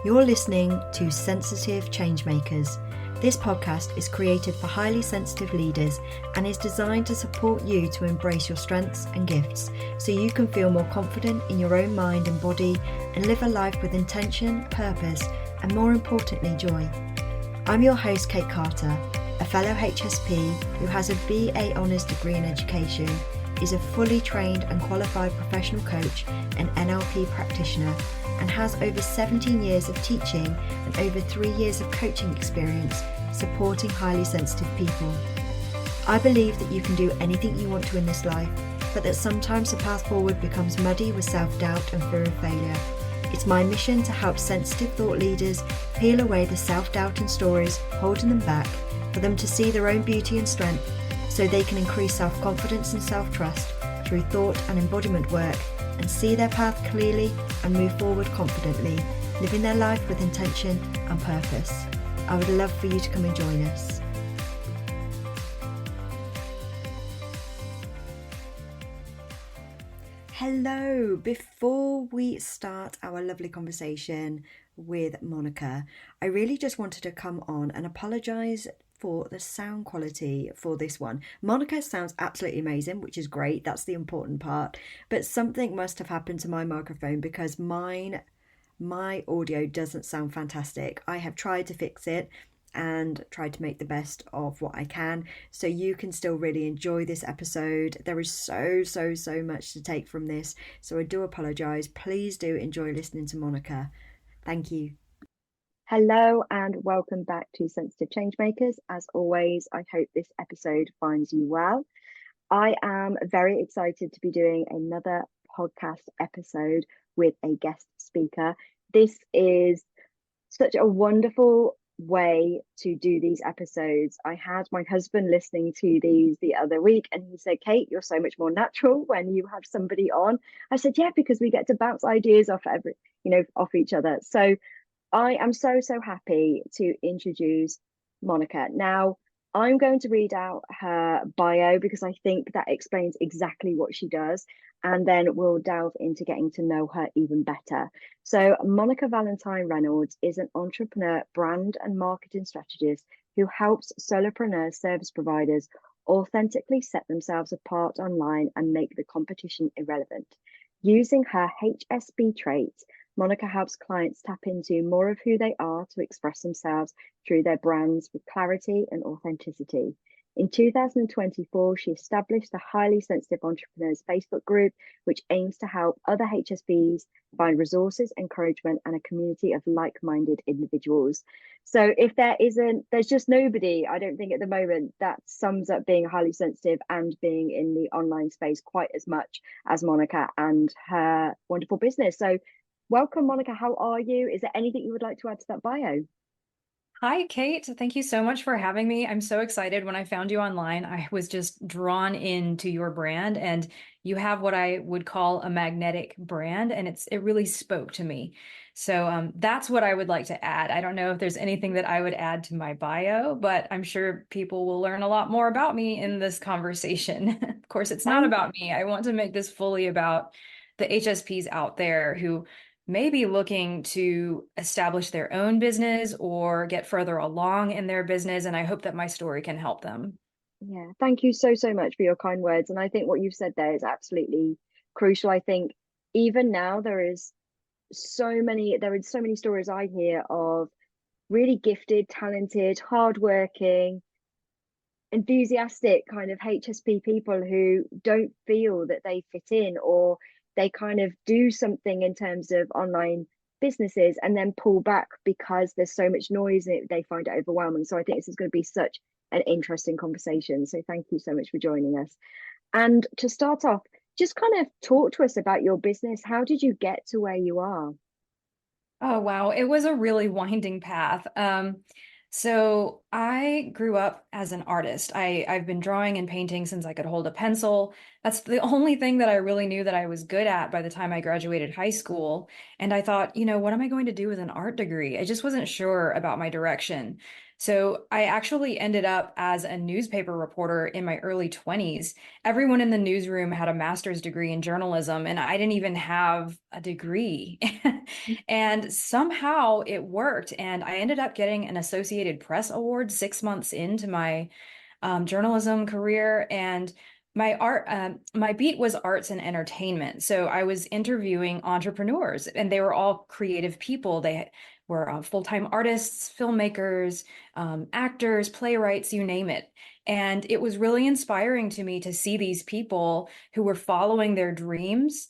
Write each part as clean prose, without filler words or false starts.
You're listening to Sensitive Changemakers. This podcast is created for highly sensitive leaders and is designed to support you to embrace your strengths and gifts so you can feel more confident in your own mind and body and live a life with intention, purpose, and more importantly, joy. I'm your host, Kate Carter, a fellow HSP who has a BA Honours degree in education, is a fully trained and qualified professional coach and NLP practitioner, and has over 17 years of teaching and over 3 years of coaching experience supporting highly sensitive people. I believe that you can do anything you want to in this life, but that sometimes the path forward becomes muddy with self-doubt and fear of failure. It's my mission to help sensitive thought leaders peel away the self-doubt and stories holding them back, for them to see their own beauty and strength so they can increase self-confidence and self-trust through thought and embodiment work and see their path clearly and move forward confidently, living their life with intention and purpose. I would love for you to come and join us. Hello, before we start our lovely conversation with Monica, I really just wanted to come on and apologise for the sound quality for this one. Monica sounds absolutely amazing, which is great. That's the important part. But something must have happened to my microphone because my audio doesn't sound fantastic. I have tried to fix it and tried to make the best of what I can so you can still really enjoy this episode. There is so much to take from this, so I do apologise. Please do enjoy listening to Monica. Thank you. Hello and welcome back to Sensitive Changemakers. As always, I hope this episode finds you well. I am very excited to be doing another podcast episode with a guest speaker. This is such a wonderful way to do these episodes. I had my husband listening to these the other week and he said, Kate, you're so much more natural when you have somebody on. I said, yeah, because we get to bounce ideas off off each other. So I am so happy to introduce Monica. Now, I'm going to read out her bio because I think that explains exactly what she does, and then we'll delve into getting to know her even better. So Monica Valentine-Reynolds is an entrepreneur, brand and marketing strategist who helps solopreneur service providers authentically set themselves apart online and make the competition irrelevant. Using her HSP traits, Monica helps clients tap into more of who they are to express themselves through their brands with clarity and authenticity. In 2024, she established the Highly Sensitive Entrepreneurs Facebook group, which aims to help other HSPs find resources, encouragement, and a community of like-minded individuals. So if there's just nobody, I don't think at the moment, that sums up being highly sensitive and being in the online space quite as much as Monica and her wonderful business. So welcome, Monica. How are you? Is there anything you would like to add to that bio? Hi, Kate. Thank you so much for having me. I'm so excited. When I found you online, I was just drawn into your brand, and you have what I would call a magnetic brand, and it really spoke to me. So that's what I would like to add. I don't know if there's anything that I would add to my bio, but I'm sure people will learn a lot more about me in this conversation. Of course, it's not about me. I want to make this fully about the HSPs out there who may be looking to establish their own business or get further along in their business. And I hope that my story can help them. Yeah, thank you so much for your kind words. And I think what you've said there is absolutely crucial. I think even now there are so many stories I hear of really gifted, talented, hardworking, enthusiastic kind of HSP people who don't feel that they fit in, or they kind of do something in terms of online businesses and then pull back because there's so much noise and they find it overwhelming. So I think this is going to be such an interesting conversation. So thank you so much for joining us. And to start off, just kind of talk to us about your business. How did you get to where you are? Oh, wow. It was a really winding path. So I grew up as an artist. I've been drawing and painting since I could hold a pencil. That's the only thing that I really knew that I was good at by the time I graduated high school. And I thought, what am I going to do with an art degree? I just wasn't sure about my direction. So I actually ended up as a newspaper reporter in my early 20s. Everyone in the newsroom had a master's degree in journalism, and I didn't even have a degree. And somehow it worked. And I ended up getting an Associated Press award 6 months into my journalism career. And my beat was arts and entertainment. So I was interviewing entrepreneurs, and they were all creative people. They were full-time artists, filmmakers, actors, playwrights, you name it. And it was really inspiring to me to see these people who were following their dreams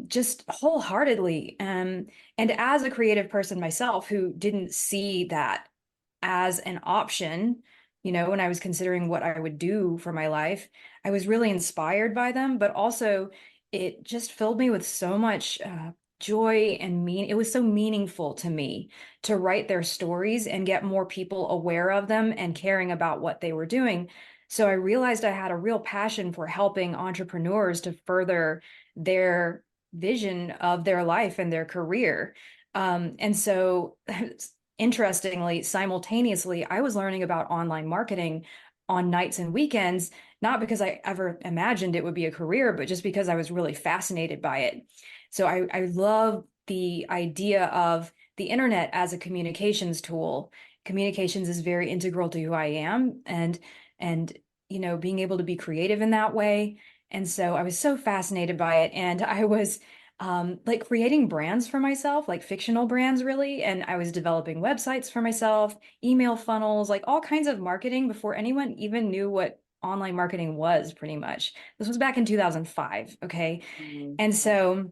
just wholeheartedly. And as a creative person myself who didn't see that as an option, when I was considering what I would do for my life, I was really inspired by them, but also it just filled me with so much joy and it was so meaningful to me to write their stories and get more people aware of them and caring about what they were doing. So I realized I had a real passion for helping entrepreneurs to further their vision of their life and their career. And so interestingly, simultaneously, I was learning about online marketing on nights and weekends, not because I ever imagined it would be a career, but just because I was really fascinated by it. So I love the idea of the internet as a communications tool. Communications is very integral to who I am, and being able to be creative in that way. And so I was so fascinated by it, and I was like creating brands for myself, like fictional brands, really. And I was developing websites for myself, email funnels, like all kinds of marketing before anyone even knew what online marketing was, pretty much. This was back in 2005. Okay. Mm. And so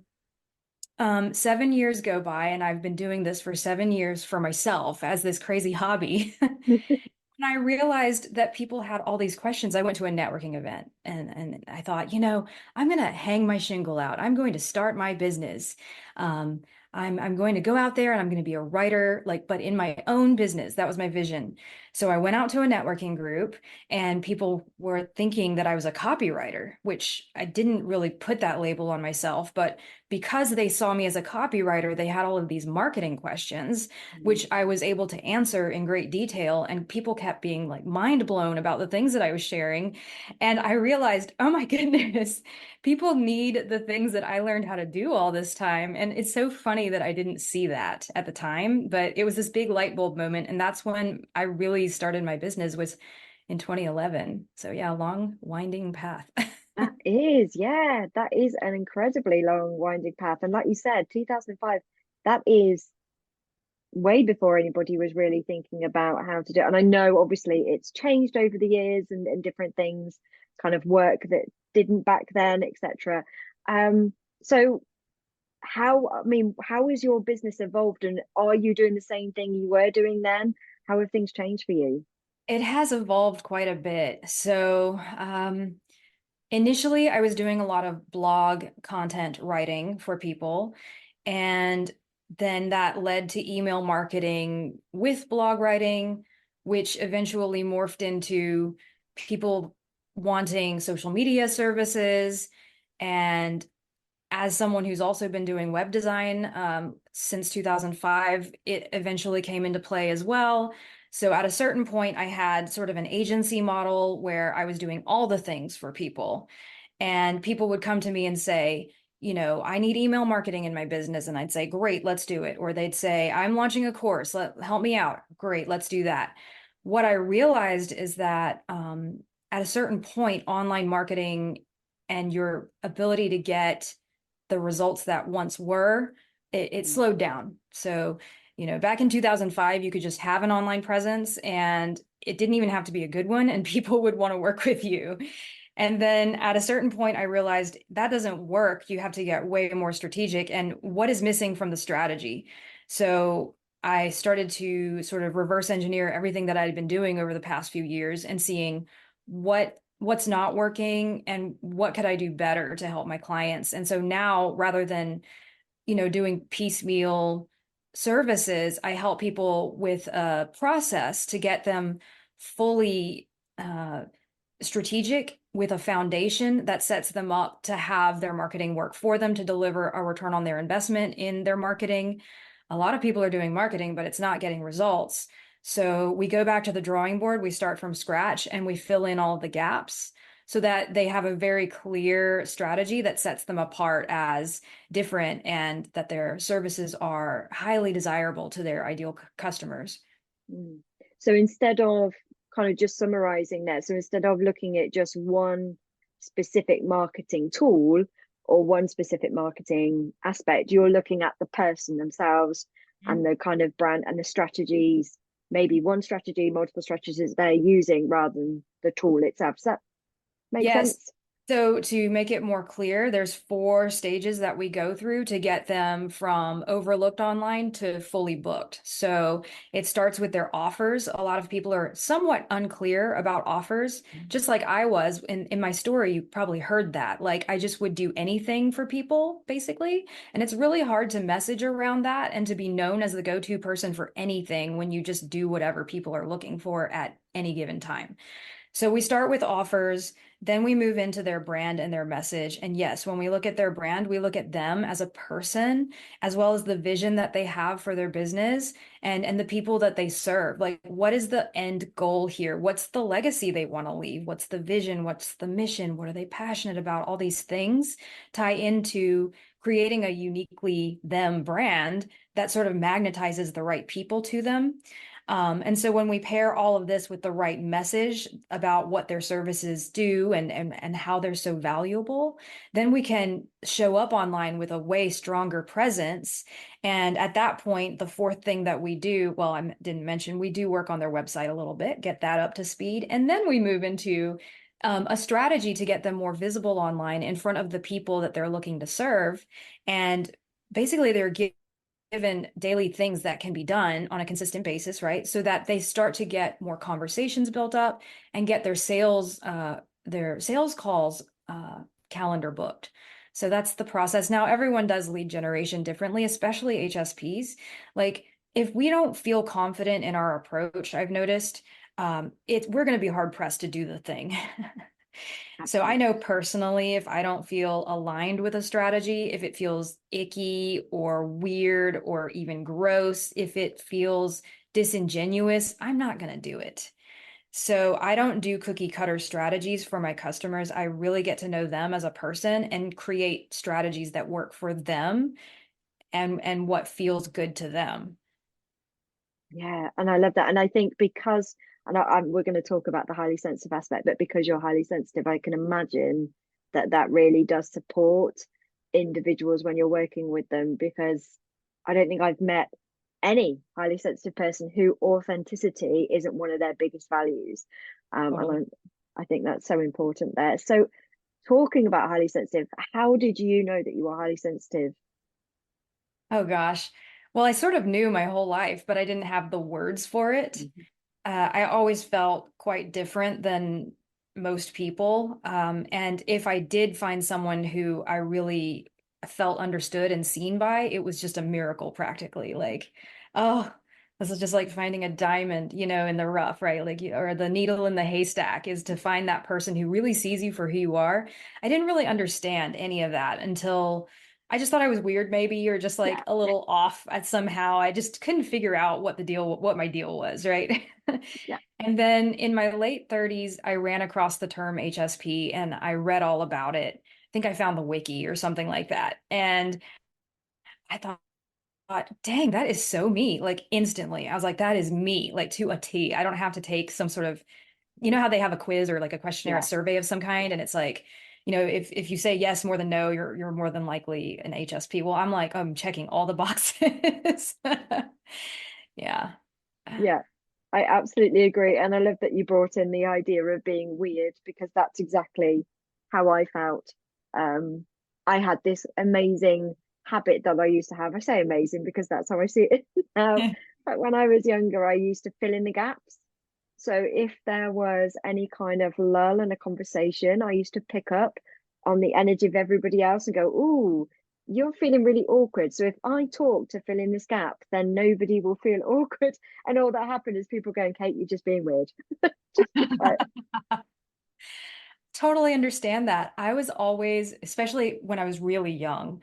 7 years go by, and I've been doing this for 7 years for myself as this crazy hobby. And I realized that people had all these questions. I went to a networking event and I thought, I'm going to hang my shingle out. I'm going to start my business. Um, I'm going to go out there and I'm going to be a writer, but in my own business. That was my vision. So I went out to a networking group and people were thinking that I was a copywriter, which I didn't really put that label on myself. But because they saw me as a copywriter, they had all of these marketing questions which I was able to answer in great detail. And people kept being like mind blown about the things that I was sharing. And I realized, oh my goodness, people need the things that I learned how to do all this time. And it's so funny that I didn't see that at the time, but it was this big light bulb moment. And that's when I really started my business was in 2011. So yeah, long winding path. That is, yeah, that is an incredibly long, winding path. And like you said, 2005, that is way before anybody was really thinking about how to do it. And I know obviously it's changed over the years and different things kind of work that didn't back then, etc. So how has your business evolved, and are you doing the same thing you were doing then? How have things changed for you? It has evolved quite a bit. So, initially, I was doing a lot of blog content writing for people, and then that led to email marketing with blog writing, which eventually morphed into people wanting social media services. And as someone who's also been doing web design since 2005, it eventually came into play as well. So at a certain point, I had sort of an agency model where I was doing all the things for people. And people would come to me and say, I need email marketing in my business. And I'd say, great, let's do it. Or they'd say, I'm launching a course, help me out. Great, let's do that. What I realized is that at a certain point, online marketing and your ability to get the results that once were, it slowed down. So, back in 2005, you could just have an online presence and it didn't even have to be a good one, and people would want to work with you. And then at a certain point, I realized that doesn't work. You have to get way more strategic. And what is missing from the strategy? So I started to sort of reverse engineer everything that I'd been doing over the past few years and seeing what's not working and what could I do better to help my clients. And so now, rather than doing piecemeal services, I help people with a process to get them fully strategic with a foundation that sets them up to have their marketing work for them to deliver a return on their investment in their marketing. A lot of people are doing marketing, but it's not getting results. So we go back to the drawing board, we start from scratch, and we fill in all the gaps so that they have a very clear strategy that sets them apart as different and that their services are highly desirable to their ideal customers. Mm. So instead of kind of just summarizing that, so instead of looking at just one specific marketing tool or one specific marketing aspect, you're looking at the person themselves and the kind of brand and the strategies, maybe one strategy, multiple strategies they're using rather than the tool itself. Does that make Yes. sense? So to make it more clear, there's 4 stages that we go through to get them from overlooked online to fully booked. So it starts with their offers. A lot of people are somewhat unclear about offers, just like I was in my story. You probably heard that. Like I just would do anything for people, basically. And it's really hard to message around that and to be known as the go-to person for anything when you just do whatever people are looking for at any given time. So we start with offers, then we move into their brand and their message. And yes, when we look at their brand, we look at them as a person, as well as the vision that they have for their business and the people that they serve. Like, what is the end goal here? What's the legacy they want to leave? What's the vision? What's the mission? What are they passionate about? All these things tie into creating a uniquely them brand that sort of magnetizes the right people to them. And so when we pair all of this with the right message about what their services do and how they're so valuable, then we can show up online with a way stronger presence. And at that point, the fourth thing that we do, well, I didn't mention, we do work on their website a little bit, get that up to speed. And then we move into a strategy to get them more visible online in front of the people that they're looking to serve. And basically, they're given daily things that can be done on a consistent basis, right? So that they start to get more conversations built up and get their sales calls calendar booked. So that's the process. Now everyone does lead generation differently, especially HSPs. Like if we don't feel confident in our approach, I've noticed we're going to be hard pressed to do the thing. So I know Absolutely. personally, if I don't feel aligned with a strategy, if it feels icky or weird or even gross, if it feels disingenuous, I'm not going to do it. So I don't do cookie cutter strategies for my customers. I really get to know them as a person and create strategies that work for them and what feels good to them. Yeah, and I love that. And I think because, and we're going to talk about the highly sensitive aspect, but because you're highly sensitive, I can imagine that that really does support individuals when you're working with them. Because I don't think I've met any highly sensitive person who authenticity isn't one of their biggest values. Totally. I think that's so important there. So, talking about highly sensitive, how did you know that you were highly sensitive? Oh gosh. Well, I sort of knew my whole life, but I didn't have the words for it. Mhm. I always felt quite different than most people. And if I did find someone who I really felt understood and seen by, it was just a miracle practically. Like, oh, this is just like finding a diamond, in the rough, right? Like, or the needle in the haystack is to find that person who really sees you for who you are. I didn't really understand any of that until I just thought I was weird, maybe, or just like Yeah, a little off at somehow. I just couldn't figure out what my deal was, right? yeah, And then in my late 30s, I ran across the term HSP and I read all about it. I think I found the wiki or something like that. And I thought, dang, that is so me. Like instantly, I was like, that is me, like to a T. I don't have to take some sort of, how they have a quiz or like a questionnaire, a yeah. survey of some kind, and it's like, if you say yes more than no, you're more than likely an HSP. Well, I'm like, I'm checking all the boxes. Yeah. Yeah, I absolutely agree. And I love that you brought in the idea of being weird because that's exactly how I felt. Um, I had this amazing habit that I used to have. I say amazing because that's how I see it now. But when I was younger, I used to fill in the gaps. So if there was any kind of lull in a conversation, I used to pick up on the energy of everybody else and go, "Ooh, you're feeling really awkward. So if I talk to fill in this gap, then nobody will feel awkward." And all that happened is people going, "Kate, you're just being weird." Just be quiet. Totally understand that. I was always, especially when I was really young,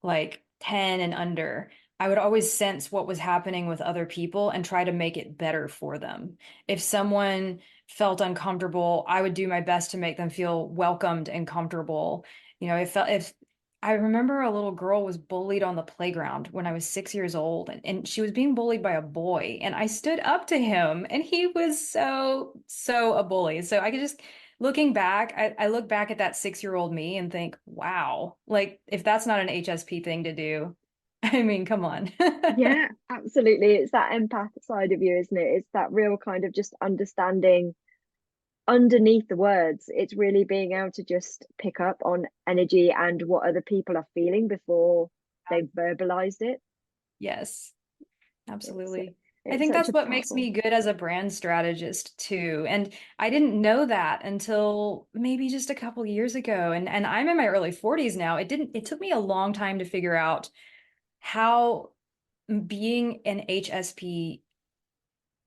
like 10 and under, I would always sense what was happening with other people and try to make it better for them. If someone felt uncomfortable, I would do my best to make them feel welcomed and comfortable. If I remember a little girl was bullied on the playground when I was 6 years old, and she was being bullied by a boy, and I stood up to him, and he was so a bully. So I could just looking back, I look back at that 6 year old me and think, wow, like if that's not an HSP thing to do, I mean, come on. Yeah, absolutely. It's that empath side of you, isn't it? It's that real kind of just understanding underneath the words. It's really being able to just pick up on energy and what other people are feeling before they've verbalized it. Yes, It's absolutely. I it's think such that's a what makes powerful. me good as a brand strategist too. And I didn't know that until maybe just a couple years ago. And I'm in my early 40s now. It took me a long time to figure out how being an HSP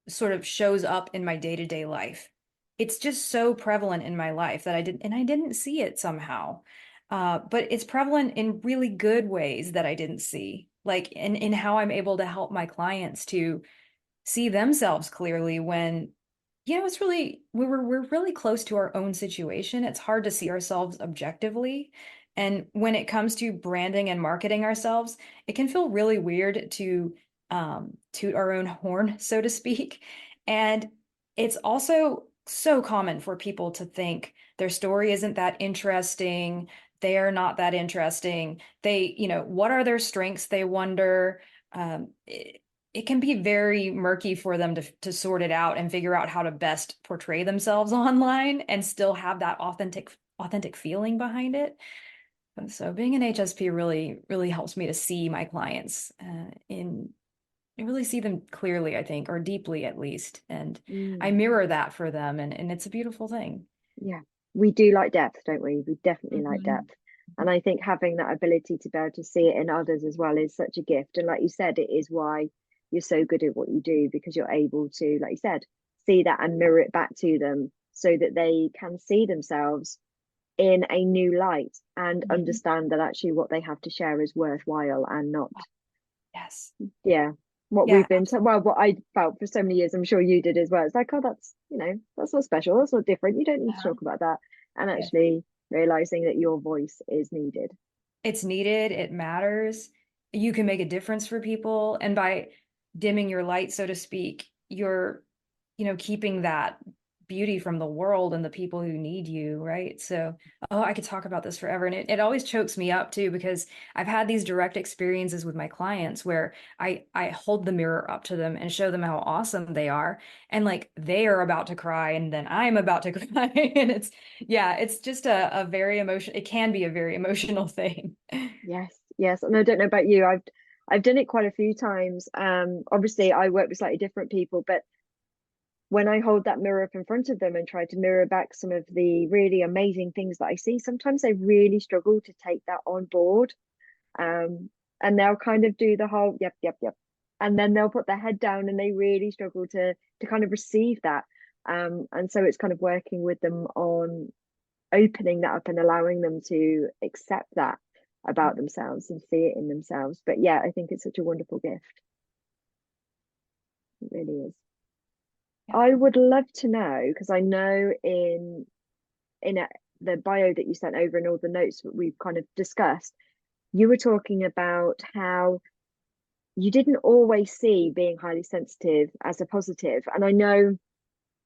sort of shows up in my day-to-day life. It's just so prevalent in my life that I didn't see it somehow. But it's prevalent in really good ways that I didn't see, like in how I'm able to help my clients to see themselves clearly when, it's really we're really close to our own situation. It's hard to see ourselves objectively. And when it comes to branding and marketing ourselves, it can feel really weird to toot our own horn, so to speak. And it's also so common for people to think their story isn't that interesting. They are not that interesting. What are their strengths? They wonder. It can be very murky for them to sort it out and figure out how to best portray themselves online and still have that authentic feeling behind it. And so being an HSP really really helps me to see my clients in really see them clearly, I think, or deeply at least, and I Mm, mirror that for them, and it's a beautiful thing. yeah, we do like depth, don't we? We definitely like Mhm. depth. And I think having that ability to be able to see it in others as well is such a gift. And like you said, it is why you're so good at what you do, because you're able to, like you said, see that and mirror it back to them so that they can see themselves in a new light and Mhm. understand that actually what they have to share is worthwhile and not, Yes. yeah, what Yeah, we've been to, well, what I felt for so many years. I'm sure you did as well. It's like, oh, that's, that's not special, that's not different, you don't need to uh-huh. talk about that. And Yes. actually realizing that your voice is needed. It's needed, it matters. You can make a difference for people, and by dimming your light, so to speak, you're, keeping that beauty from the world and the people who need you, right? So, oh, I could talk about this forever. And it always chokes me up too, because I've had these direct experiences with my clients where I hold the mirror up to them and show them how awesome they are. And like they are about to cry, and then I'm about to cry. And it's just a very it can be a very emotional thing. Yes, yes. And I don't know about you, I've done it quite a few times. Obviously I work with slightly different people, but when I hold that mirror up in front of them and try to mirror back some of the really amazing things that I see, sometimes they really struggle to take that on board. Um, and they'll kind of do the whole yep, yep, yep. And then they'll put their head down and they really struggle to kind of receive that. And so it's kind of working with them on opening that up and allowing them to accept that about themselves and see it in themselves. But yeah, I think it's such a wonderful gift. It really is. Yeah. I would love to know, because I know in a, the bio that you sent over and all the notes that we've kind of discussed, you were talking about how you didn't always see being highly sensitive as a positive. And I know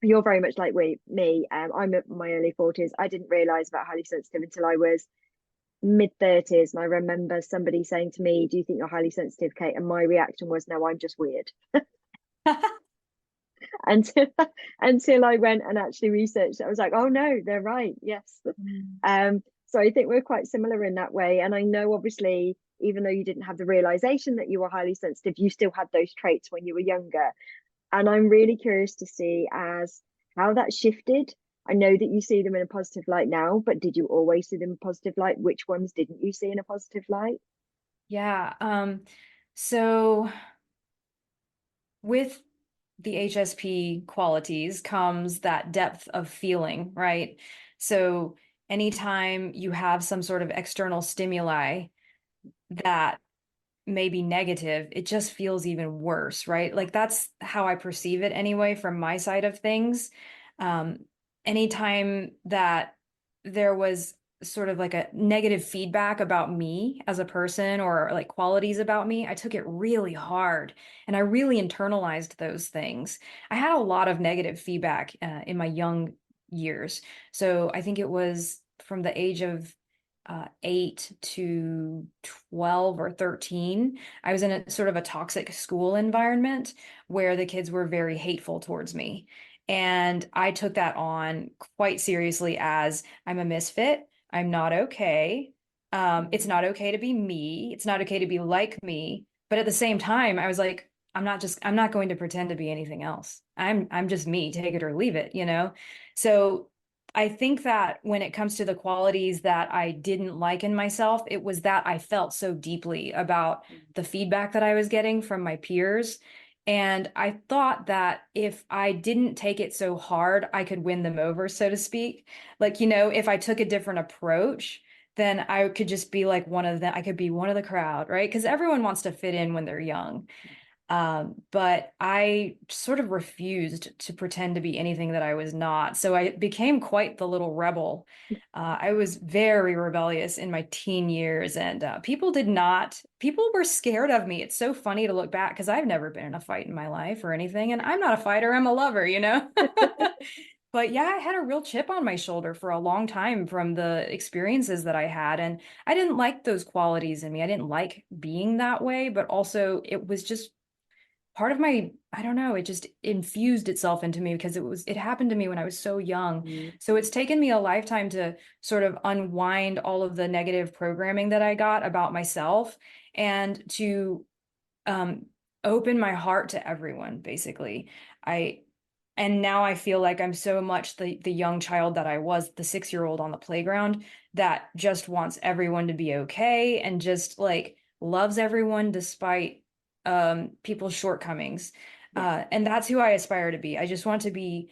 you're very much like me. I'm in my early 40s. I didn't realize about highly sensitive until I was mid 30s. And I remember somebody saying to me, do you think you're highly sensitive, Kate? And my reaction was, no, I'm just weird. until until I went and actually researched it. I was like, oh no, they're right. Yes. Mm. So I think we're quite similar in that way. And I know obviously, even though you didn't have the realization that you were highly sensitive, you still had those traits when you were younger. And I'm really curious to see as how that shifted. I know that you see them in a positive light now, but did you always see them in a positive light? Which ones didn't you see in a positive light? Yeah. So with the HSP qualities comes that depth of feeling, right? So anytime you have some sort of external stimuli that maybe negative, it just feels even worse, right? Like that's how I perceive it anyway, from my side of things. Um, Anytime that there was sort of like a negative feedback about me as a person or like qualities about me, I took it really hard and I really internalized those things. I had a lot of negative feedback in my young years. So I think it was from the age of 8 to 12 or 13. I was in a sort of a toxic school environment where the kids were very hateful towards me. And I took that on quite seriously as I'm a misfit. I'm not okay. It's not okay to be me. It's not okay to be like me. But at the same time, I was like, I'm not going to pretend to be anything else. I'm just me, take it or leave it, you know? So I think that when it comes to the qualities that I didn't like in myself, it was that I felt so deeply about the feedback that I was getting from my peers. And I thought that if I didn't take it so hard, I could win them over, so to speak. Like, you know, if I took a different approach, then I could just be like one of them. I could be one of the crowd, right? Because everyone wants to fit in when they're young. But I sort of refused to pretend to be anything that I was not. So I became quite the little rebel. I was very rebellious in my teen years, and people were scared of me. It's so funny to look back because I've never been in a fight in my life or anything, and I'm not a fighter, I'm a lover, you know? But yeah, I had a real chip on my shoulder for a long time from the experiences that I had. And I didn't like those qualities in me. I didn't like being that way, but also it was just part of my, I don't know, it just infused itself into me because it happened to me when I was so young. Mm. So it's taken me a lifetime to sort of unwind all of the negative programming that I got about myself and to um open my heart to everyone, basically. I and now I feel like I'm so much the young child that I was, the 6-year-old on the playground that just wants everyone to be okay and just like loves everyone despite people's shortcomings. Yeah. And that's who I aspire to be. I just want to be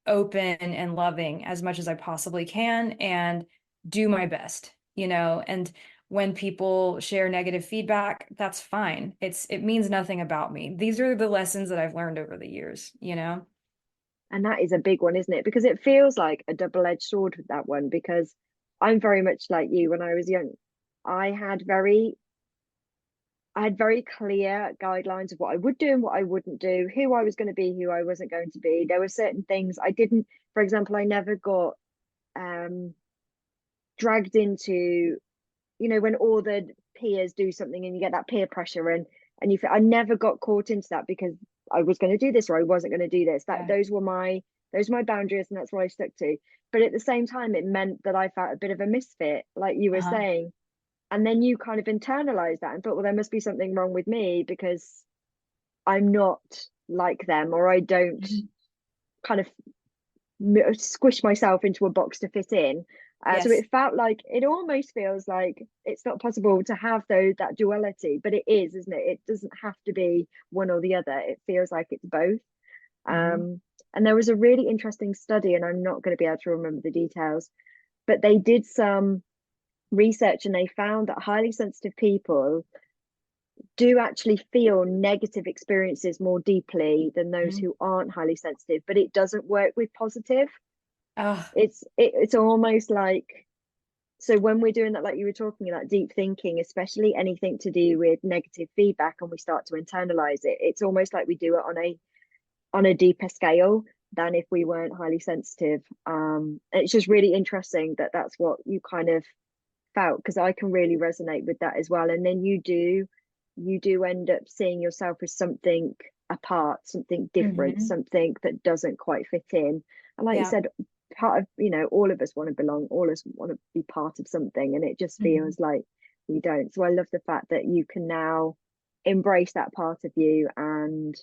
open and loving as much as I possibly can and do my best, you know, and when people share negative feedback, that's fine. It means nothing about me. These are the lessons that I've learned over the years, you know? And that is a big one, isn't it? Because it feels like a double-edged sword with that one, because I'm very much like you when I was young. I had very I had very clear guidelines of what I would do and what I wouldn't do, who I was going to be, who I wasn't going to be. There were certain things I didn't, for example, I never got um dragged into, when all the peers do something and you get that peer pressure and I never got caught into that because I was going to do this or I wasn't going to do this. That Yeah. those were my boundaries and that's what I stuck to. But at the same time, it meant that I felt a bit of a misfit, like you were Uh-huh. saying. And then you kind of internalized that and thought, well, there must be something wrong with me because I'm not like them, or I don't Mhm. kind of squish myself into a box to fit in. So Yes. it felt like, it almost feels like it's not possible to have that duality, but it is, isn't it? It doesn't have to be one or the other. It feels like it's both. Hmm. And there was a really interesting study, and I'm not going to be able to remember the details, but they did some research and they found that highly sensitive people do actually feel negative experiences more deeply than those Hmm. who aren't highly sensitive, but it doesn't work with positive. Oh, It's almost like, so when we're doing that, like you were talking about deep thinking, especially anything to do with negative feedback, and we start to internalize it, it's almost like we do it on a deeper scale than if we weren't highly sensitive. It's just really interesting that that's what you kind of felt, because I can really resonate with that as well. And then you do end up seeing yourself as something apart, something different, hmm. something that doesn't quite fit in. And like you Yeah. said, part of, all of us want to belong, all of us want to be part of something, and it just Hmm. feels like we don't. So I love the fact that you can now embrace that part of you, and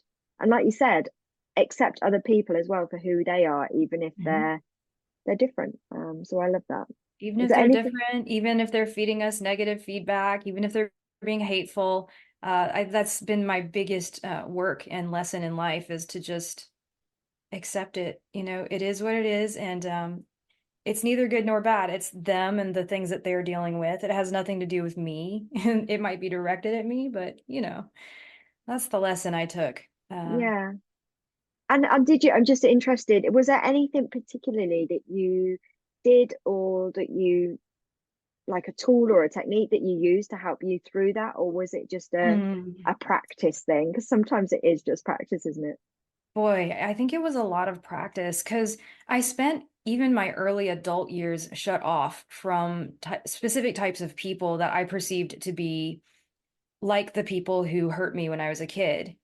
like you said, accept other people as well for who they are, even if Hmm. they're different. So I love that. Even Is if there they're anything? different, even if they're feeding us negative feedback, even if they're being hateful, that's been my biggest work and lesson in life is to just accept it. You know, it is what it is, and it's neither good nor bad. It's them and the things that they're dealing with. It has nothing to do with me. And it might be directed at me, but that's the lesson I took. Yeah. And did you, I'm just interested, was there anything particularly that you did or that you like a tool or a technique that you used to help you through that, or was it just Mm. a practice thing? Because sometimes it is just practice, isn't it? Boy, I think it was a lot of practice because I spent even my early adult years shut off from specific types of people that I perceived to be like the people who hurt me when I was a kid.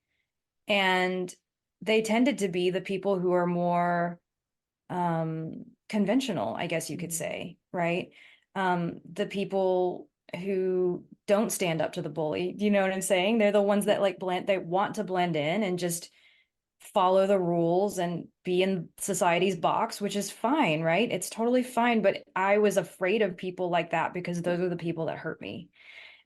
And they tended to be the people who are more conventional, I guess you could Mm. say, right? The people who don't stand up to the bully, you know what I'm saying? They're the ones Yeah. that like blend, they want to blend in and just follow the rules and be in society's box, which is fine, right? It's totally fine. But I was afraid of people like that because those are the people that hurt me.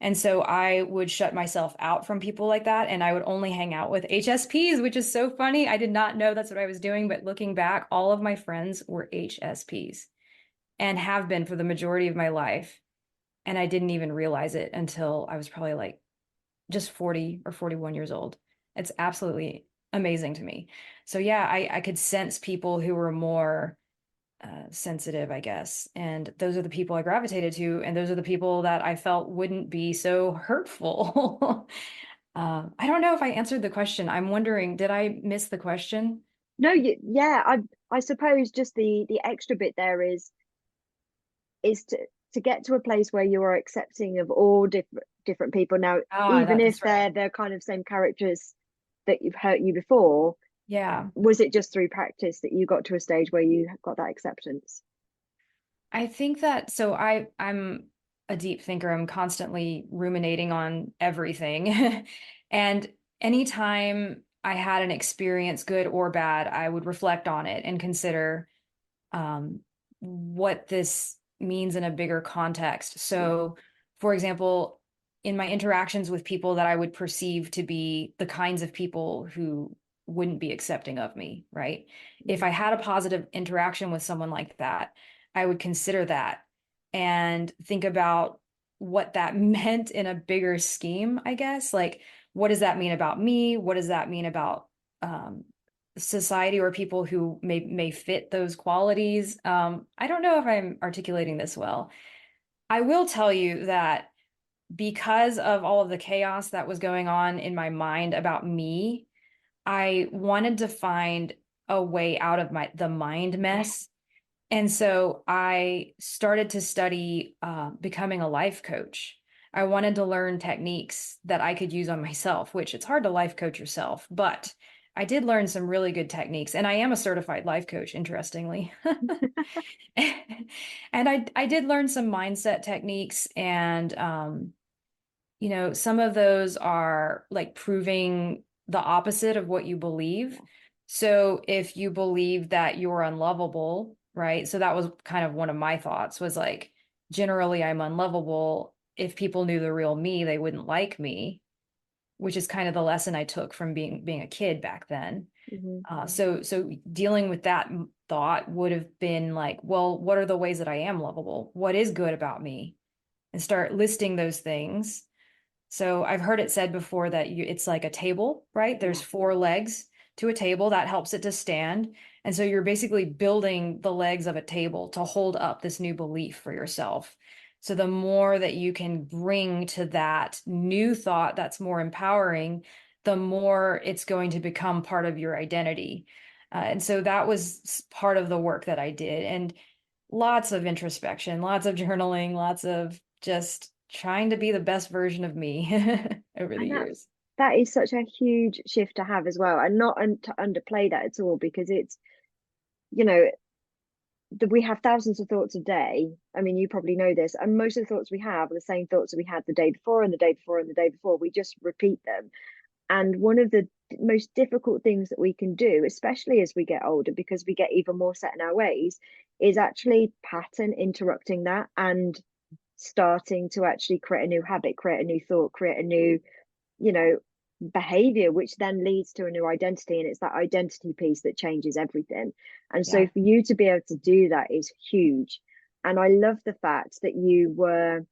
And so I would shut myself out from people like that. And I would only hang out with HSPs, which is so funny. I did not know that's what I was doing. But looking back, all of my friends were HSPs and have been for the majority of my life. And I didn't even realize it until I was probably like just 40 or 41 years old. It's absolutely amazing to me. So yeah, I could sense people who were more sensitive, I guess. And those are the people I gravitated to. And those are the people that I felt wouldn't be so hurtful. I don't know if I answered the question. I'm wondering, did I miss the question? No, yeah, I suppose just the extra bit there is to get to a place where you are accepting of all different people now, Ah, even if that's right. they're the kind of same characters that you've hurt you before. Yeah. Was it just through practice that you got to a stage where you got that acceptance? I think that so I'm a deep thinker. I'm constantly ruminating on everything. And anytime I had an experience, good or bad, I would reflect on it and consider um, what this means in a bigger context. Yeah. So, for example, in my interactions with people that I would perceive to be the kinds of people who wouldn't be accepting of me, right? If Mm. I had a positive interaction with someone like that, I would consider that and think about what that meant in a bigger scheme, I guess. Like, what does that mean about me? What does that mean about um, society or people who may fit those qualities? I don't know if I'm articulating this well. I will tell you that because of all of the chaos that was going on in my mind about me, I wanted to find a way out of the mind mess. And so I started to study becoming a life coach. I wanted to learn techniques that I could use on myself, which it's hard to life coach yourself, but I did learn some really good techniques. And I am a certified life coach, interestingly. And I did learn some mindset techniques and some of those are like proving the opposite of what you believe. So if you believe that you're unlovable, right? So that was kind of one of my thoughts was like, generally I'm unlovable. If people knew the real me, they wouldn't like me, which is kind of the lesson I took from being a kid back then. Mhm. So dealing with that thought would have been like, well, what are the ways that I am lovable? What is good about me? And start listing those things. So I've heard it said before that it's like a table, right? There's Yeah. four legs to a table that helps it to stand. And so you're basically building the legs of a table to hold up this new belief for yourself. So the more that you can bring to that new thought that's more empowering, the more it's going to become part of your identity. And so that was part of the work that I did. And lots of introspection, lots of journaling, lots of just trying to be the best version of me over the And years. that is such a huge shift to have as well, and not to underplay that at all, because it's, you know, we have thousands of thoughts a day. I mean, you probably know this, and most of the thoughts we have are the same thoughts that we had the day before and the day before and the day before. We just repeat them. And one of the most difficult things that we can do, especially as we get older, because we get even more set in our ways, is actually pattern interrupting that and starting to actually create a new habit, create a new thought, create a new, you know, behavior, which then leads to a new identity. And it's that identity piece that changes everything. And so Yeah. for you to be able to do that is huge. And I love the fact that you were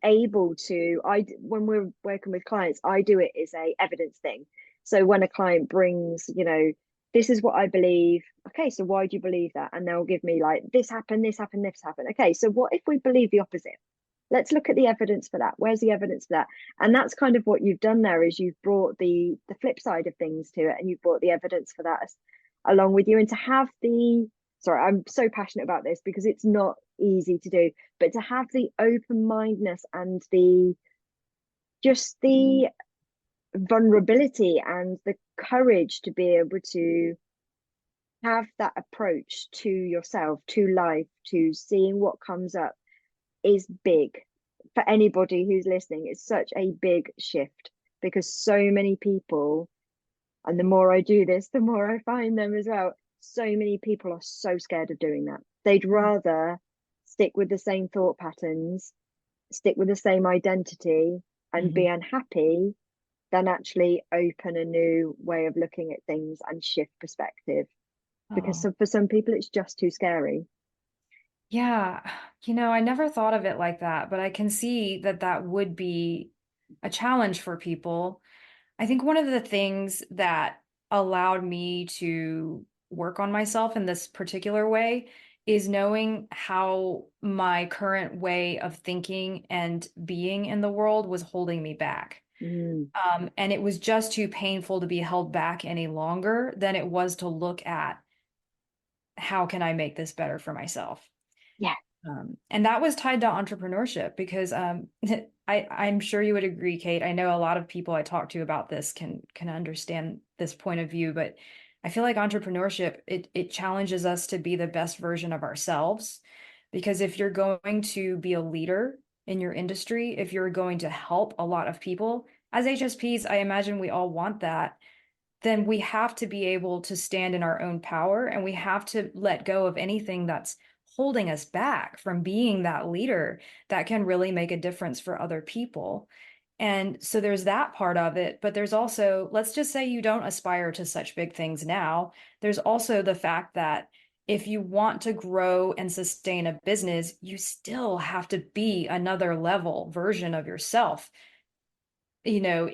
able to, when we're working with clients, I do it as a evidence thing. So when a client brings, this is what I believe. Okay, so why do you believe that? And they'll give me like, this happened, this happened, this happened. Okay, so what if we believe the opposite? Let's look at the evidence for that. Where's the evidence for that? And that's kind of what you've done there, is you've brought the flip side of things to it, and you've brought the evidence for that along with you. And to have the, sorry, I'm so passionate about this because it's not easy to do, but to have the open mindedness and the vulnerability and the courage to be able to have that approach to yourself, to life, to seeing what comes up is big for anybody who's listening. It's such a big shift because so many people, and the more I do this, the more I find them as well. So many people are so scared of doing that. They'd rather stick with the same thought patterns, stick with the same identity, and Mm-hmm. be unhappy than actually open a new way of looking at things and shift perspective. Because Oh, for some people, it's just too scary. yeah. I never thought of it like that, but I can see that that would be a challenge for people. I think one of the things that allowed me to work on myself in this particular way is knowing how my current way of thinking and being in the world was holding me back. Mm, And it was just too painful to be held back any longer than it was to look at how can I make this better for myself. yeah, And that was tied to entrepreneurship because I'm sure you would agree, Kate. I know a lot of people I talk to about this can understand this point of view, but I feel like entrepreneurship it challenges us to be the best version of ourselves. Because if you're going to be a leader in your industry, if you're going to help a lot of people, as HSPs, I imagine we all want that, then we have to be able to stand in our own power and we have to let go of anything that's holding us back from being that leader that can really make a difference for other people. And so there's that part of it, but there's also, let's just say you don't aspire to such big things now. There's also the fact that if you want to grow and sustain a business, you still have to be another level version of yourself. You know,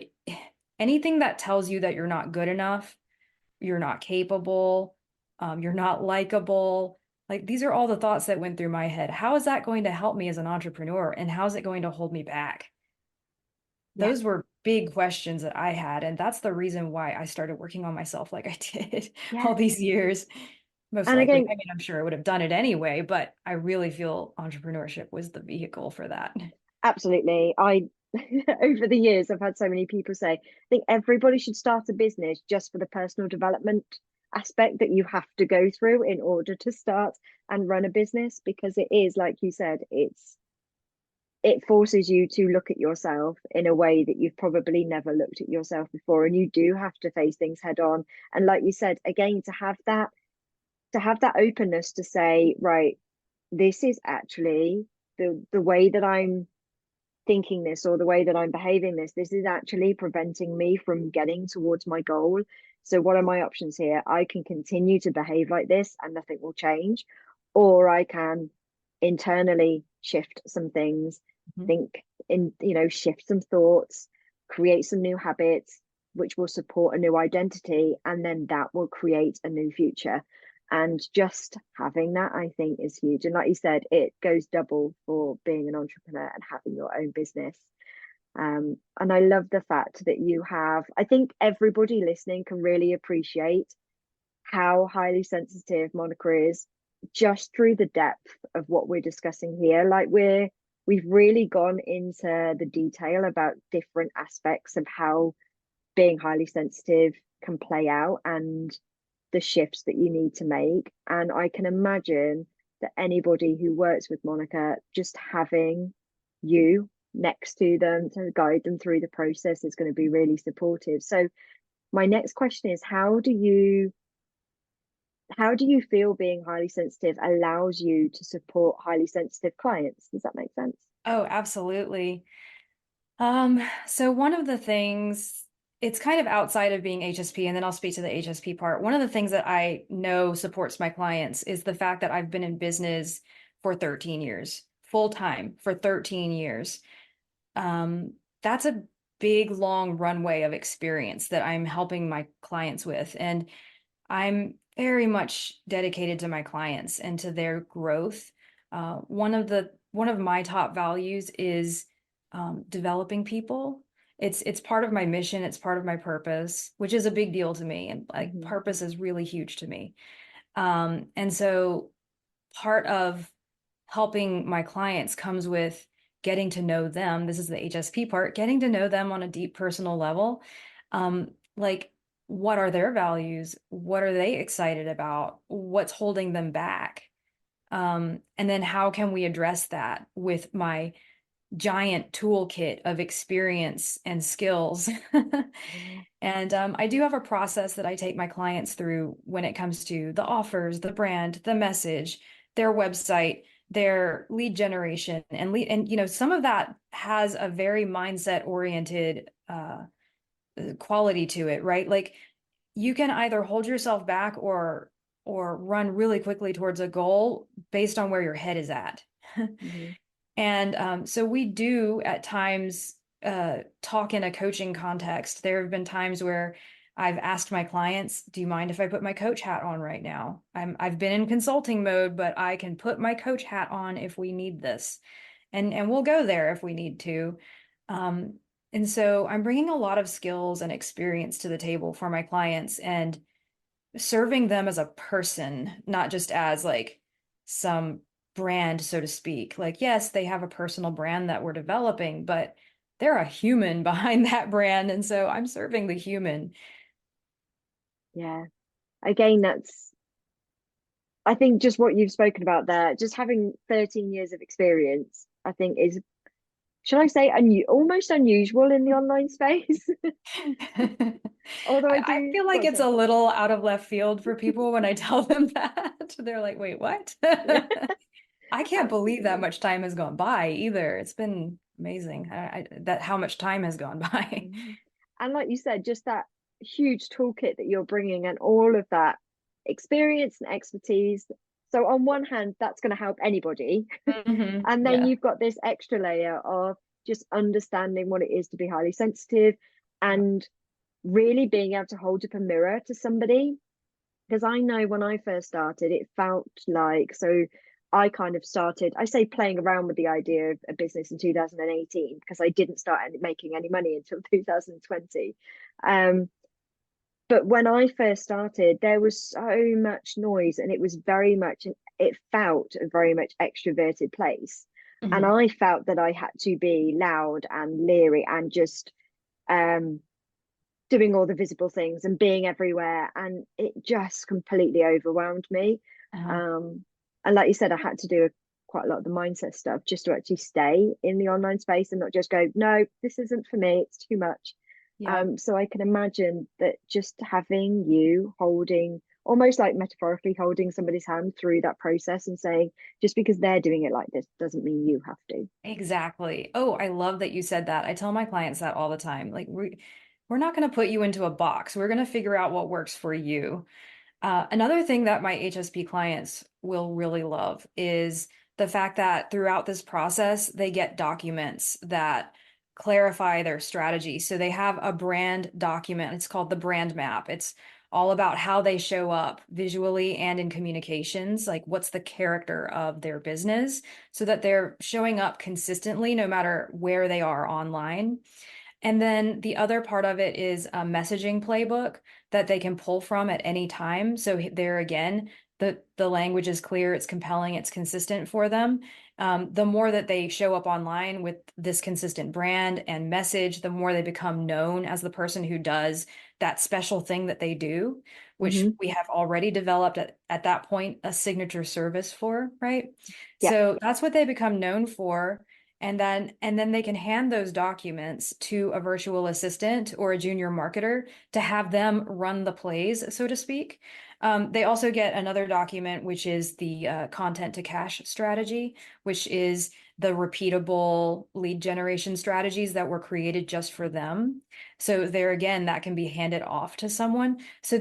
anything that tells you that you're not good enough, you're not capable, you're not likable. Like these are all the thoughts that went through my head. How is that going to help me as an entrepreneur? And how is it going to hold me back? yeah. Those were big questions that I had. And that's the reason why I started working on myself like I did all Yeah. these years. Most And likely, again, I mean, I'm sure I would have done it anyway, but I really feel entrepreneurship was the vehicle for that. absolutely. I over the years I've had so many people say, I think everybody should start a business just for the personal development aspect that you have to go through in order to start and run a business, because it is, like you said, it forces you to look at yourself in a way that you've probably never looked at yourself before, and you do have to face things head on. And like you said, again, to have that openness to say, right, this is actually the way that I'm thinking this, or the way that I'm behaving this is actually preventing me from getting towards my goal. So what are my options here? I can continue to behave like this and nothing will change, or I can internally shift some things, Mhm. think in, shift some thoughts, create some new habits, which will support a new identity, and then that will create a new future. And just having that, I think, is huge. And like you said, it goes double for being an entrepreneur and having your own business. And I love the fact that you have, I think everybody listening can really appreciate how highly sensitive Monica is, just through the depth of what we're discussing here. Like we've really gone into the detail about different aspects of how being highly sensitive can play out, and the shifts that you need to make. And I can imagine that anybody who works with Monica, just having you next to them to guide them through the process is going to be really supportive. So my next question is, how do you feel being highly sensitive allows you to support highly sensitive clients? Does that make sense? Oh, absolutely. So one of the things it's kind of outside of being HSP, and then I'll speak to the HSP part. One of the things that I know supports my clients is the fact that I've been in business for 13 years, full time for 13 years. That's a big, long runway of experience that I'm helping my clients with. And I'm very much dedicated to my clients and to their growth. One of my top values is developing people. It's part of my mission. It's part of my purpose, which is a big deal to me. And like Hmm. purpose is really huge to me. And so part of helping my clients comes with getting to know them. This is the HSP part, getting to know them on a deep personal level. Like, what are their values? What are they excited about? What's holding them back? And then how can we address that with my giant toolkit of experience and skills? Yeah. And I do have a process that I take my clients through when it comes to the offers, the brand, the message, their website, their lead generation, and some of that has a very mindset oriented quality to it, right? Like you can either hold yourself back or run really quickly towards a goal based on where your head is at. Hmm. And so we do at times talk in a coaching context. There have been times where I've asked my clients, "Do you mind if I put my coach hat on right now? I've been in consulting mode, but I can put my coach hat on if we need this, and we'll go there if we need to." Um, and so I'm bringing a lot of skills and experience to the table for my clients and serving them as a person, not just as like some brand, so to speak. Like, yes, they have a personal brand that we're developing, but they're a human behind that brand. And so I'm serving the human. Yeah. Again, I think just what you've spoken about there, just having 13 years of experience, I think is, should I say, almost unusual in the online space. Although I I do, feel go like on, it's sorry. a little out of left field for people when I tell them that. They're like, wait, what? I can't believe that Absolutely. much time has gone by either. It's been amazing that how much time has gone by. Mhm. And like you said, just that huge toolkit that you're bringing and all of that experience and expertise. So on one hand, that's going to help anybody. And then Yeah. you've got this extra layer of just understanding what it is to be highly sensitive Yeah. and really being able to hold up a mirror to somebody. Because I know when I first started, it felt like, so I kind of started, I say playing around with the idea of a business in 2018 because I didn't start making any money until 2020. Um, but when I first started, there was so much noise and it was very much, it felt a very much extroverted place. And Mhm. I felt that I had to be loud and leery and just um, doing all the visible things and being everywhere. And it just completely overwhelmed me. Uh-huh. Um, and like you said, I had to do quite a lot of the mindset stuff just to actually stay in the online space and not just go, no, this isn't for me, it's too much. Yep. So I can imagine that just having you holding, almost like metaphorically holding somebody's hand through that process and saying, just because they're doing it like this doesn't mean you have to. Exactly. Oh, I love that you said that. I tell my clients that all the time. Like we're not going to put you into a box. We're going to figure out what works for you. Another thing that my HSP clients will really love is the fact that throughout this process, they get documents that clarify their strategy. So they have a brand document. It's called the brand map. It's all about how they show up visually and in communications, like what's the character of their business, so that they're showing up consistently no matter where they are online. And then the other part of it is a messaging playbook that they can pull from at any time. So there again, the language is clear, it's compelling, it's consistent for them. The more that they show up online with this consistent brand and message, the more they become known as the person who does that special thing that they do, which Mm-hmm. we have already developed at that point a signature service for, right? Yeah. So that's what they become known for. And then they can hand those documents to a virtual assistant or a junior marketer to have them run the plays, so to speak. They also get another document, which is the content to cash strategy, which is the repeatable lead generation strategies that were created just for them. So there again, that can be handed off to someone. So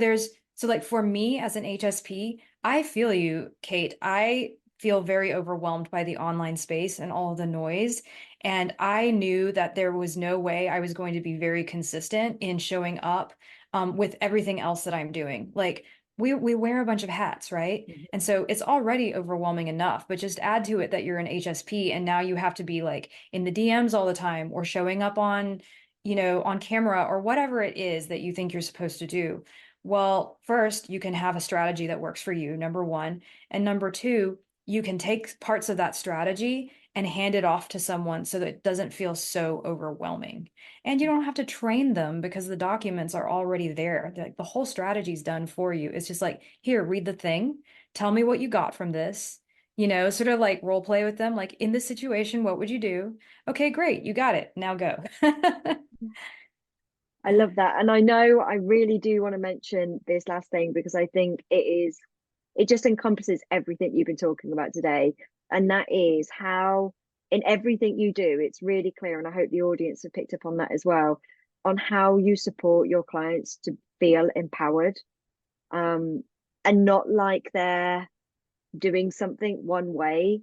like for me as an HSP, I feel you, Kate. I feel very overwhelmed by the online space and all of the noise. And I knew that there was no way I was going to be very consistent in showing up with everything else that I'm doing. Like we wear a bunch of hats, right? And so it's already overwhelming enough, but just add to it that you're an HSP and now you have to be like in the DMs all the time or showing up on, on camera or whatever it is that you think you're supposed to do. Well, first, you can have a strategy that works for you, number one. And number two, you can take parts of that strategy and hand it off to someone so that it doesn't feel so overwhelming. And you don't have to train them because the documents are already there. Like the whole strategy is done for you. It's just like, here, read the thing. Tell me what you got from this. Sort of like role play with them. Like in this situation, what would you do? Okay, great. You got it. Now go. I love that. And I know I really do want to mention this last thing because I think it just encompasses everything you've been talking about today. And that is how, in everything you do, it's really clear. And I hope the audience have picked up on that as well, on how you support your clients to feel empowered, and not like they're doing something one way.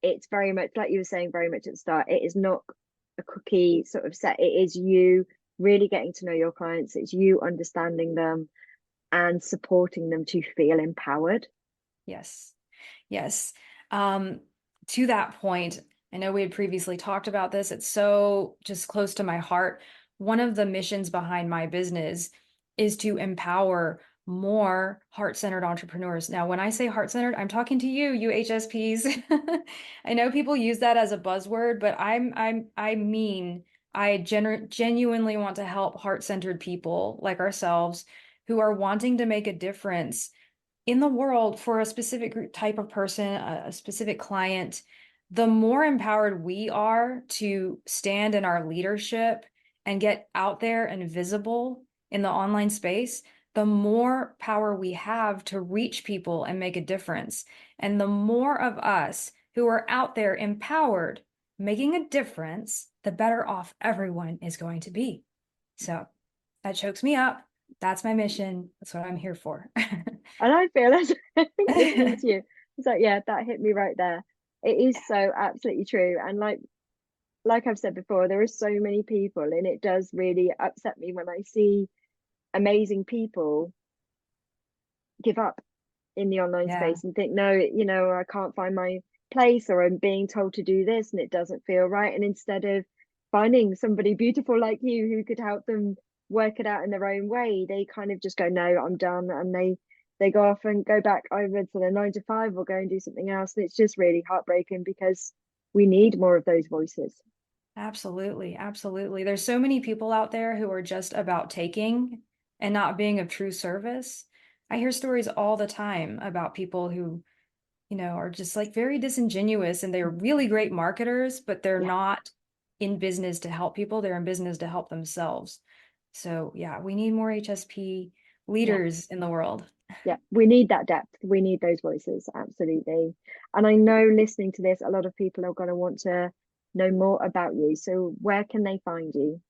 It's very much like you were saying very much at the start. It is not a cookie sort of set. It is you really getting to know your clients. It's you understanding them and supporting them to feel empowered. Yes. Yes. To that point, I know we had previously talked about this. It's so just close to my heart. One of the missions behind my business is to empower more heart-centered entrepreneurs. Now, when I say heart-centered, I'm talking to you HSPs. I know people use that as a buzzword, but I genuinely want to help heart-centered people like ourselves who are wanting to make a difference in the world for a specific group type of person, a specific client. The more empowered we are to stand in our leadership and get out there and visible in the online space, the more power we have to reach people and make a difference. And the more of us who are out there empowered, making a difference, the better off everyone is going to be. So that chokes me up. That's my mission. That's what I'm here for. And I feel as listening to you, it's like, yeah, that hit me right there. It is so absolutely true. And like I've said before, there are so many people, and it does really upset me when I see amazing people give up in the online Yeah. space and think, no, I can't find my place, or I'm being told to do this and it doesn't feel right. And instead of finding somebody beautiful like you who could help them work it out in their own way, they kind of just go, no, I'm done. And they go off and go back over to their 9 to 5 or go and do something else. And it's just really heartbreaking because we need more of those voices. Absolutely. Absolutely. There's so many people out there who are just about taking and not being of true service. I hear stories all the time about people who, are just like very disingenuous and they're really great marketers, but they're Yeah, not in business to help people. They're in business to help themselves. So yeah, we need more HSP yeah. leaders in the world. Yeah, we need that depth. We need those voices, absolutely. And I know listening to this, a lot of people are going to want to know more about you. So where can they find you?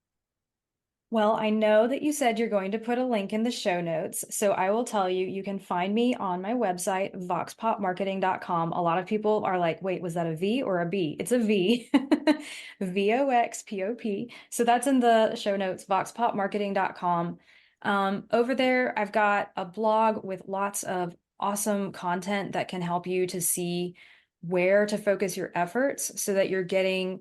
Well, I know that you said you're going to put a link in the show notes. So I will tell you, you can find me on my website, voxpopmarketing.com. A lot of people are like, wait, was that a V or a B? It's a V, VOXPOP. So that's in the show notes, voxpopmarketing.com. Over there, I've got a blog with lots of awesome content that can help you to see where to focus your efforts so that you're getting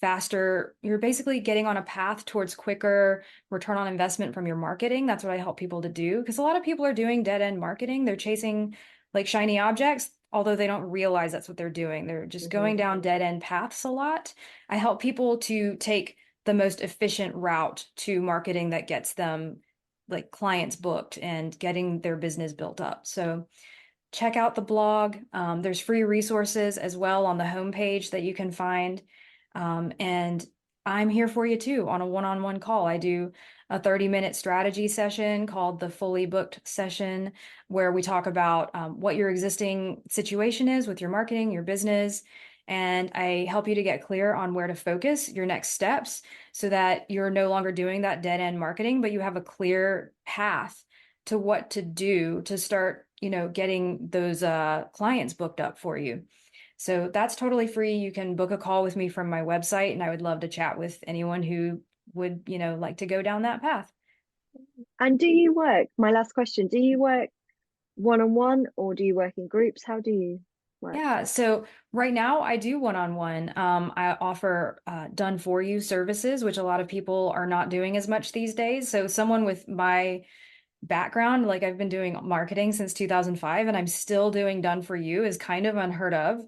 faster. You're basically getting on a path towards quicker return on investment from your marketing. That's what I help people to do. Because a lot of people are doing dead end marketing. They're chasing like shiny objects, although they don't realize that's what they're doing. They're just going down dead end paths a lot. I help people to take the most efficient route to marketing that gets them like clients booked and getting their business built up. So check out the blog. There's free resources as well on the homepage that you can find. And I'm here for you too on a one-on-one call. I do a 30-minute strategy session called the Fully Booked session, where we talk about what your existing situation is with your marketing, your business, and I help you to get clear on where to focus your next steps so that you're no longer doing that dead end marketing, but you have a clear path to what to do to start, getting those clients booked up for you. So that's totally free. You can book a call with me from my website, and I would love to chat with anyone who would, like to go down that path. And my last question, do you work one-on-one or do you work in groups? How do you work? Yeah, so right now I do one-on-one. I offer done for you services, which a lot of people are not doing as much these days. So someone with my background, like I've been doing marketing since 2005 and I'm still doing done for you, is kind of unheard of.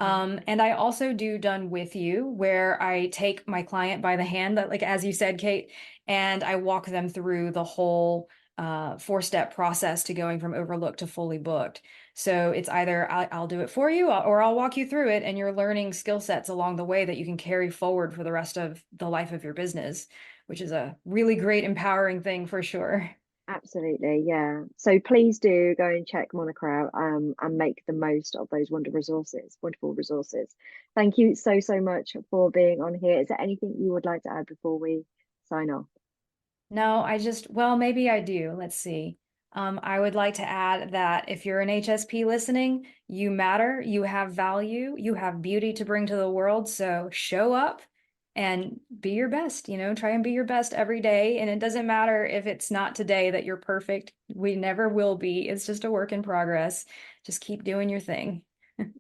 And I also do done with you, where I take my client by the hand, that, like as you said, Kate, and I walk them through the whole 4-step process to going from overlooked to fully booked. So it's either I'll do it for you, or I'll walk you through it, and you're learning skill sets along the way that you can carry forward for the rest of the life of your business, which is a really great, empowering thing for sure. Absolutely, yeah. So please do go and check Monica out, and make the most of those wonderful resources. Thank you so, so much for being on here. Is there anything you would like to add before we sign off? No, well, maybe I do. Let's see. I would like to add that if you're an HSP listening, you matter, you have value, you have beauty to bring to the world. So show up and be your best, try and be your best every day. And it doesn't matter if it's not today that you're perfect. We never will be. It's just a work in progress. Just keep doing your thing.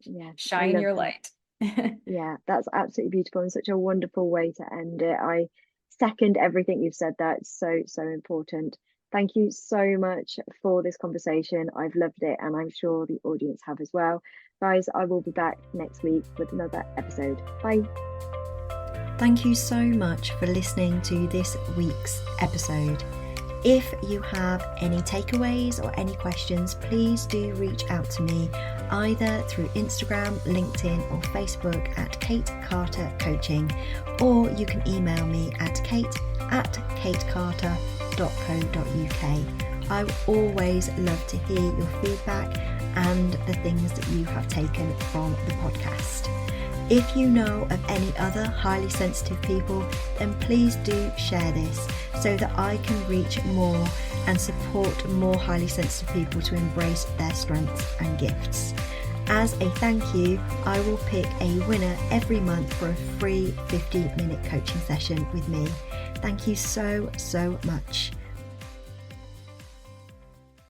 Yeah, I Shine love your that. light. Yeah, that's absolutely beautiful and such a wonderful way to end it. I second everything you've said. That's so, so important. Thank you so much for this conversation. I've loved it, and I'm sure the audience have as well. Guys, I will be back next week with another episode. Bye. Thank you so much for listening to this week's episode. If you have any takeaways or any questions, please do reach out to me either through Instagram, LinkedIn or Facebook at Kate Carter Coaching, or you can email me at kate@katecarter.co.uk. I always love to hear your feedback and the things that you have taken from the podcast. If you know of any other highly sensitive people, then please do share this so that I can reach more and support more highly sensitive people to embrace their strengths and gifts. As a thank you, I will pick a winner every month for a free 50-minute coaching session with me. Thank you so, so much.